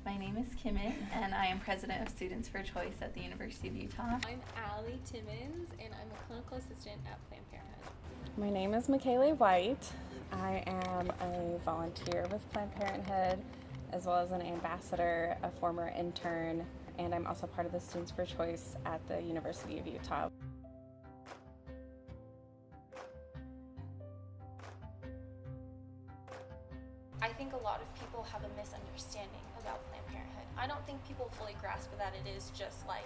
My name is Kimmit, and I am president of Students for Choice at the University of Utah. I'm Allie Timmons, and I'm a clinical assistant at Planned Parenthood. My name is Michaela White. I am a volunteer with Planned Parenthood, as well as an ambassador, a former intern, and I'm also part of the Students for Choice at the University of Utah. I think a lot of people have a misunderstanding about Planned Parenthood. I don't think people fully grasp that it is just like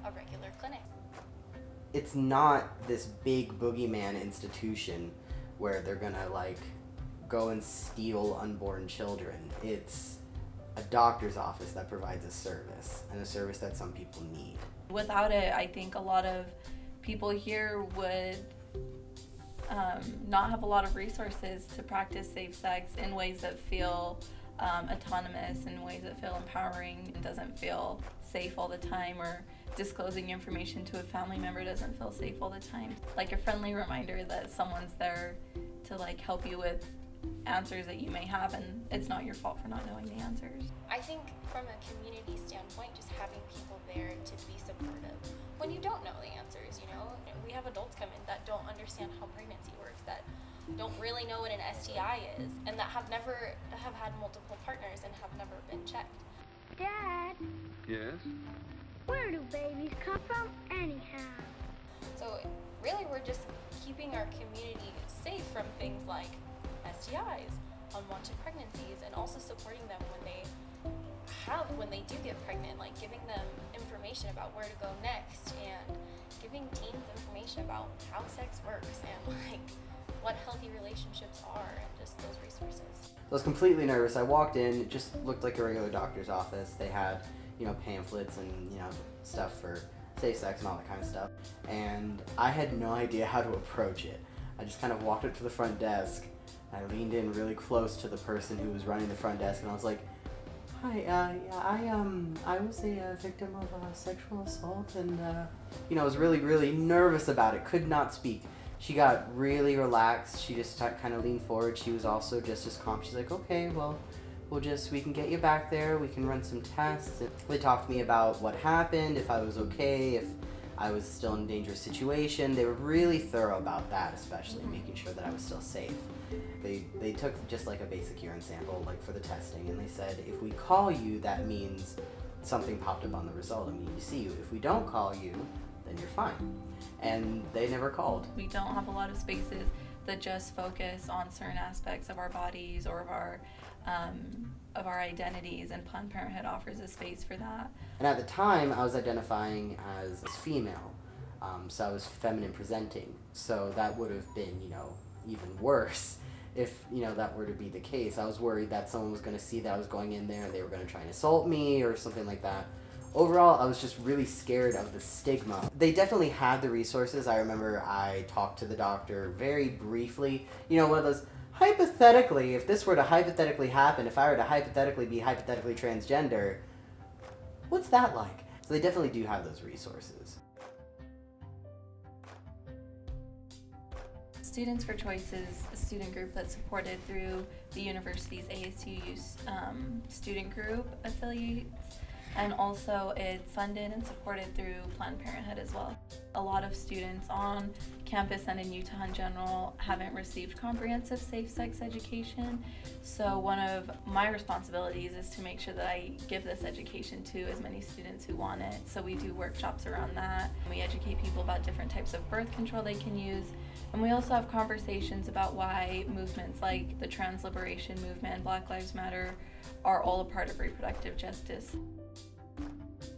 a regular clinic. It's not this big boogeyman institution where they're gonna go and steal unborn children. It's a doctor's office that provides a service, and a service that some people need. Without it, I think a lot of people here would not have a lot of resources to practice safe sex in ways that feel autonomous, in ways that feel empowering, and doesn't feel safe all the time, or disclosing information to a family member doesn't feel safe all the time. Like a friendly reminder that someone's there to help you with answers that you may have, and it's not your fault for not knowing the answers. I think from a community standpoint, just having people there to be supportive when you don't know the answers, we have adults come in that don't understand how pregnancy works, that don't really know what an STI is, and that have had multiple partners and have never been checked. Dad, Yes? where do babies come from anyhow? So really we're just keeping our community safe from things like STIs, unwanted pregnancies, and also supporting them when they do get pregnant, giving them information about where to go next, and giving teens information about how sex works and what healthy relationships are, and just those resources. I was completely nervous. I walked in, it just looked like a regular doctor's office. They had, pamphlets and, stuff for safe sex and all that kind of stuff. And I had no idea how to approach it. I just kind of walked up to the front desk. I leaned in really close to the person who was running the front desk, and I was like, "Hi, I was a victim of sexual assault, and I was really, really nervous about it. Could not speak." She got really relaxed. She just kind of leaned forward. She was also just as calm. She's like, "Okay, well, we can get you back there. We can run some tests." And they talked to me about what happened, if I was okay, if I was still in a dangerous situation. They were really thorough about that, especially making sure that I was still safe. They took just a basic urine sample, for the testing, and they said, if we call you, that means something popped up on the result, and we need to see you. If we don't call you, then you're fine. And they never called. We don't have a lot of spaces that just focus on certain aspects of our bodies or of our identities, and Planned Parenthood offers a space for that. And at the time, I was identifying as female, so I was feminine presenting. So that would have been, even worse if, that were to be the case. I was worried that someone was going to see that I was going in there and they were going to try and assault me or something like that. Overall, I was just really scared of the stigma. They definitely had the resources. I remember I talked to the doctor very briefly. One of those, hypothetically, if this were to hypothetically happen, if I were to hypothetically be hypothetically transgender, what's that like? So they definitely do have those resources. Students for Choice is a student group that's supported through the university's ASU student group affiliates, and also it's funded and supported through Planned Parenthood as well. A lot of students on campus and in Utah in general haven't received comprehensive safe sex education, so one of my responsibilities is to make sure that I give this education to as many students who want it. So we do workshops around that. We educate people about different types of birth control they can use, and we also have conversations about why movements like the trans liberation movement, Black Lives Matter, are all a part of reproductive justice.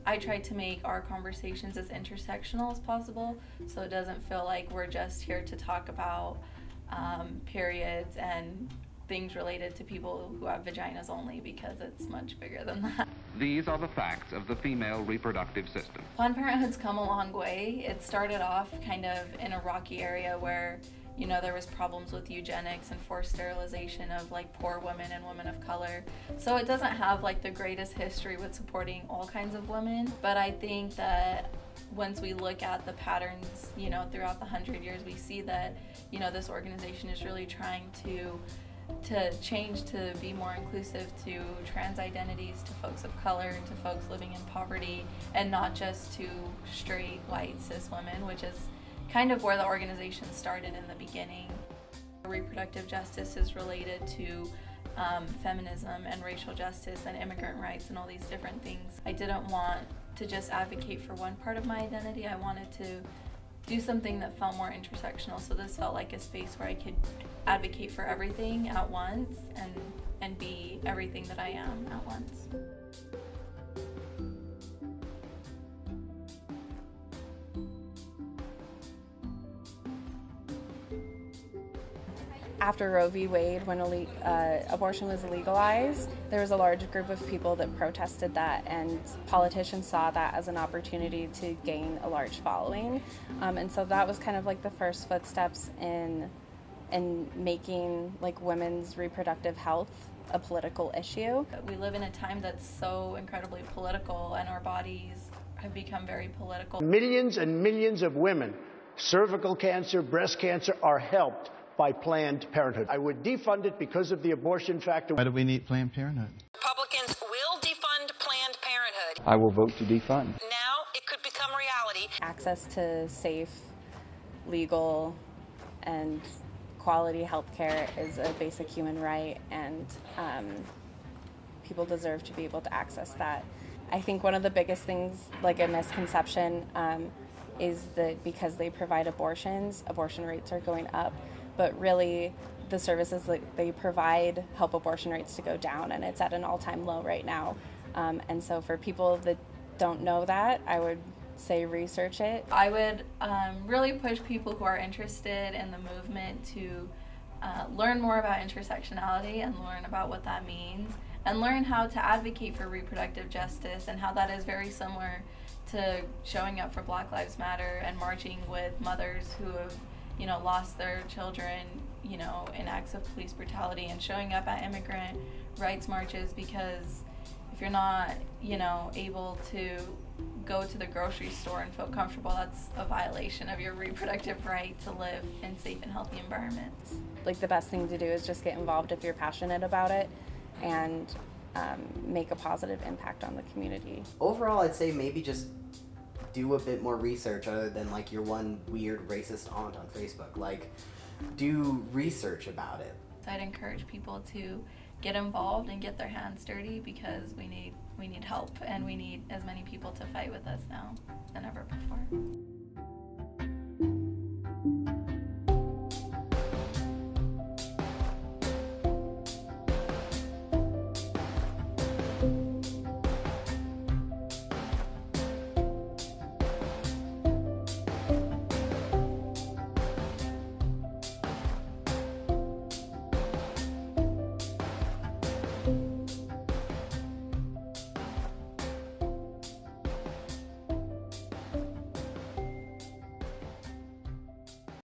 I try to make our conversations as intersectional as possible, so it doesn't feel like we're just here to talk about periods and things related to people who have vaginas only, because it's much bigger than that. These are the facts of the female reproductive system. Planned Parenthood's come a long way. It started off kind of in a rocky area where there was problems with eugenics and forced sterilization of poor women and women of color. So it doesn't have the greatest history with supporting all kinds of women. But I think that once we look at the patterns, throughout the 100 years, we see that, this organization is really trying to to change to be more inclusive to trans identities, to folks of color, to folks living in poverty, and not just to straight white cis women, which is kind of where the organization started in the beginning. Reproductive justice is related to feminism and racial justice and immigrant rights and all these different things. I didn't want to just advocate for one part of my identity. I wanted to do something that felt more intersectional, so this felt like a space where I could advocate for everything at once and be everything that I am at once. After Roe v. Wade, when abortion was legalized, there was a large group of people that protested that, and politicians saw that as an opportunity to gain a large following. And so that was kind of like the first footsteps in making like women's reproductive health a political issue. We live in a time that's so incredibly political, and our bodies have become very political. Millions and millions of women, cervical cancer, breast cancer, are helped by Planned Parenthood. I would defund it because of the abortion factor. Why do we need Planned Parenthood? Republicans will defund Planned Parenthood. I will vote to defund. Now it could become reality. Access to safe, legal, and quality health care is a basic human right, and people deserve to be able to access that. I think one of the biggest things, like a misconception, is that because they provide abortions, abortion rates are going up. But really, the services that they provide help abortion rates to go down, and it's at an all-time low right now. And so for people that don't know that, I would say research it. I would really push people who are interested in the movement to learn more about intersectionality and learn about what that means, and learn how to advocate for reproductive justice and how that is very similar to showing up for Black Lives Matter and marching with mothers who have lost their children, in acts of police brutality, and showing up at immigrant rights marches, because if you're not, able to go to the grocery store and feel comfortable, that's a violation of your reproductive right to live in safe and healthy environments. Like, the best thing to do is just get involved if you're passionate about it, and make a positive impact on the community. Overall, I'd say maybe just do a bit more research other than like your one weird racist aunt on Facebook. Like, do research about it. I'd encourage people to get involved and get their hands dirty, because we need help, and we need as many people to fight with us now than ever before.